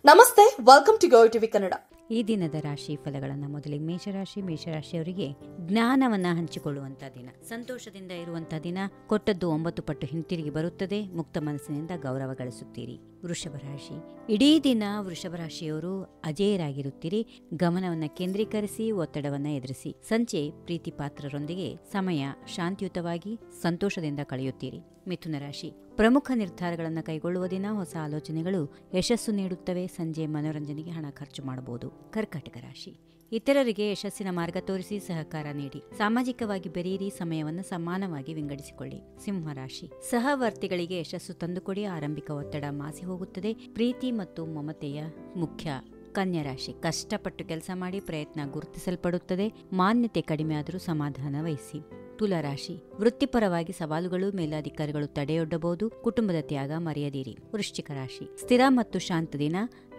ನಮಸ್ತೆ, welcome to Go TV Kannada. ಈ ದಿನದ ರಾಶಿ ಫಲಗಳನ್ನು ಮೊದಲಿಗೆ ಮೇಷರಾಶಿಯವರಿಗೆ ಜ್ಞಾನವನ್ನ ಹಂಚಿಕೊಳ್ಳುವಂತಹ ದಿನ, ಸಂತೋಷದಿಂದ ಇರುವಂತಹ ದಿನ, ಕೊಟ್ಟದ್ದು 9 ಪಟ್ಟು ಹಿಂತಿರುಗಿ ಬರುತ್ತದೆ, ಮುಕ್ತ ಮನಸ್ಸಿನಿಂದ ಗೌರವ ಗಳಿಸುತ್ತೀರಿ. ವೃಷಭ ರಾಶಿ, ಇಡೀ ದಿನ ವೃಷಭ ರಾಶಿಯವರು ಅಜೇಯರಾಗಿರುತ್ತೀರಿ. ಗಮನವನ್ನ ಕೇಂದ್ರೀಕರಿಸಿ ಒತ್ತಡವನ್ನ ಎದುರಿಸಿ. ಸಂಜೆ ಪ್ರೀತಿ ಪಾತ್ರರೊಂದಿಗೆ ಸಮಯ ಶಾಂತಿಯುತವಾಗಿ ಸಂತೋಷದಿಂದ ಕಳೆಯುತ್ತೀರಿ. ಮಿಥುನ ರಾಶಿ, ಪ್ರಮುಖ ನಿರ್ಧಾರಗಳನ್ನು ಕೈಗೊಳ್ಳುವ ದಿನ, ಹೊಸ ಆಲೋಚನೆಗಳು ಯಶಸ್ಸು ನೀಡುತ್ತವೆ. ಸಂಜೆ ಮನೋರಂಜನೆಗೆ ಹಣ ಖರ್ಚು ಮಾಡಬಹುದು. ಕರ್ಕಾಟಕ ರಾಶಿ, ಇತರರಿಗೆ ಯಶಸ್ಸಿನ ಮಾರ್ಗ ತೋರಿಸಿ ಸಹಕಾರ ನೀಡಿ. ಸಾಮಾಜಿಕವಾಗಿ ಬೆರೆಯಿರಿ, ಸಮಯವನ್ನು ಸಮಾನವಾಗಿ ವಿಂಗಡಿಸಿಕೊಳ್ಳಿ. ಸಿಂಹ ರಾಶಿ, ಸಹವರ್ತಿಗಳಿಗೆ ಯಶಸ್ಸು ತಂದುಕೊಡಿ. ಆರಂಭಿಕ ಒತ್ತಡ ಮಾಸಿ ಹೋಗುತ್ತದೆ. ಪ್ರೀತಿ ಮತ್ತು ಮಮತೆಯ ಮುಖ್ಯ. ಕನ್ಯಾ ರಾಶಿ, ಕಷ್ಟಪಟ್ಟು ಕೆಲಸ ಮಾಡಿ, ಪ್ರಯತ್ನ ಗುರುತಿಸಲ್ಪಡುತ್ತದೆ. ಮಾನ್ಯತೆ ಕಡಿಮೆ ಆದರೂ ಸಮಾಧಾನ ವಹಿಸಿ. ತುಲಾ ರಾಶಿ, ವೃತ್ತಿಪರವಾಗಿ ಸವಾಲುಗಳು, ಮೇಲಾಧಿಕಾರಿಗಳು ತಡೆಯೊಡ್ಡಬಹುದು. ಕುಟುಂಬದ ತ್ಯಾಗ ಮರೆಯದಿರಿ. ವೃಶ್ಚಿಕ ರಾಶಿ, ಸ್ಥಿರ ಮತ್ತು ಶಾಂತ ದಿನ,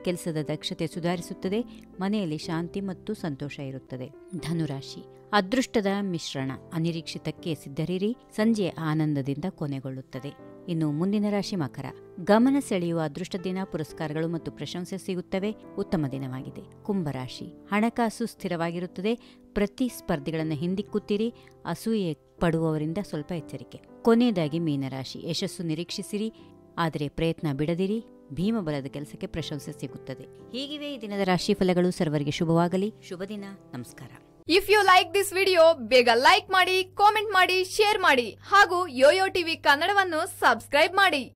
ಕೆಲಸದ ದಕ್ಷತೆ ಸುಧಾರಿಸುತ್ತದೆ. ಮನೆಯಲ್ಲಿ ಶಾಂತಿ ಮತ್ತು ಸಂತೋಷ ಇರುತ್ತದೆ. ಧನುರಾಶಿ, ಅದೃಷ್ಟದ ಮಿಶ್ರಣ, ಅನಿರೀಕ್ಷಿತಕ್ಕೆ ಸಿದ್ಧರಿರಿ. ಸಂಜೆ ಆನಂದದಿಂದ ಕೊನೆಗೊಳ್ಳುತ್ತದೆ. ಇನ್ನು ಮುಂದಿನ ರಾಶಿ ಮಕರ. ಗಮನ ಸೆಳೆಯುವ ಅದೃಷ್ಟ ದಿನ, ಪುರಸ್ಕಾರಗಳು ಮತ್ತು ಪ್ರಶಂಸೆ ಸಿಗುತ್ತವೆ. ಉತ್ತಮ ದಿನವಾಗಿದೆ. ಕುಂಭರಾಶಿ, ಹಣಕಾಸು ಸ್ಥಿರವಾಗಿರುತ್ತದೆ. ಪ್ರತಿಸ್ಪರ್ಧಿಗಳನ್ನು ಹಿಂದಿಕ್ಕುತ್ತೀರಿ. ಅಸೂಯೆ ಪಡುವವರಿಂದ ಸ್ವಲ್ಪ ಎಚ್ಚರಿಕೆ. ಕೊನೆಯದಾಗಿ ಮೀನರಾಶಿ, ಯಶಸ್ಸು ನಿರೀಕ್ಷಿಸಿರಿ, ಆದರೆ ಪ್ರಯತ್ನ ಬಿಡದಿರಿ. ಭೀಮಬಲದ ಕೆಲಸಕ್ಕೆ ಪ್ರಶಂಸೆ ಸಿಗುತ್ತದೆ. ಹೀಗಿವೆ ಈ ದಿನದ ರಾಶಿ ಫಲಗಳು. ಸರ್ವರಿಗೆ ಶುಭವಾಗಲಿ. ಶುಭ ದಿನ. ನಮಸ್ಕಾರ. If you like this video, ಬೇಗ ಲೈಕ್ ಮಾಡಿ, ಕಾಮೆಂಟ್ ಮಾಡಿ, ಶೇರ್ ಮಾಡಿ ಹಾಗೂ ಯೋಯೋ ಟಿವಿ ಕನ್ನಡವನ್ನು ಸಬ್ಸ್ಕ್ರೈಬ್ ಮಾಡಿ.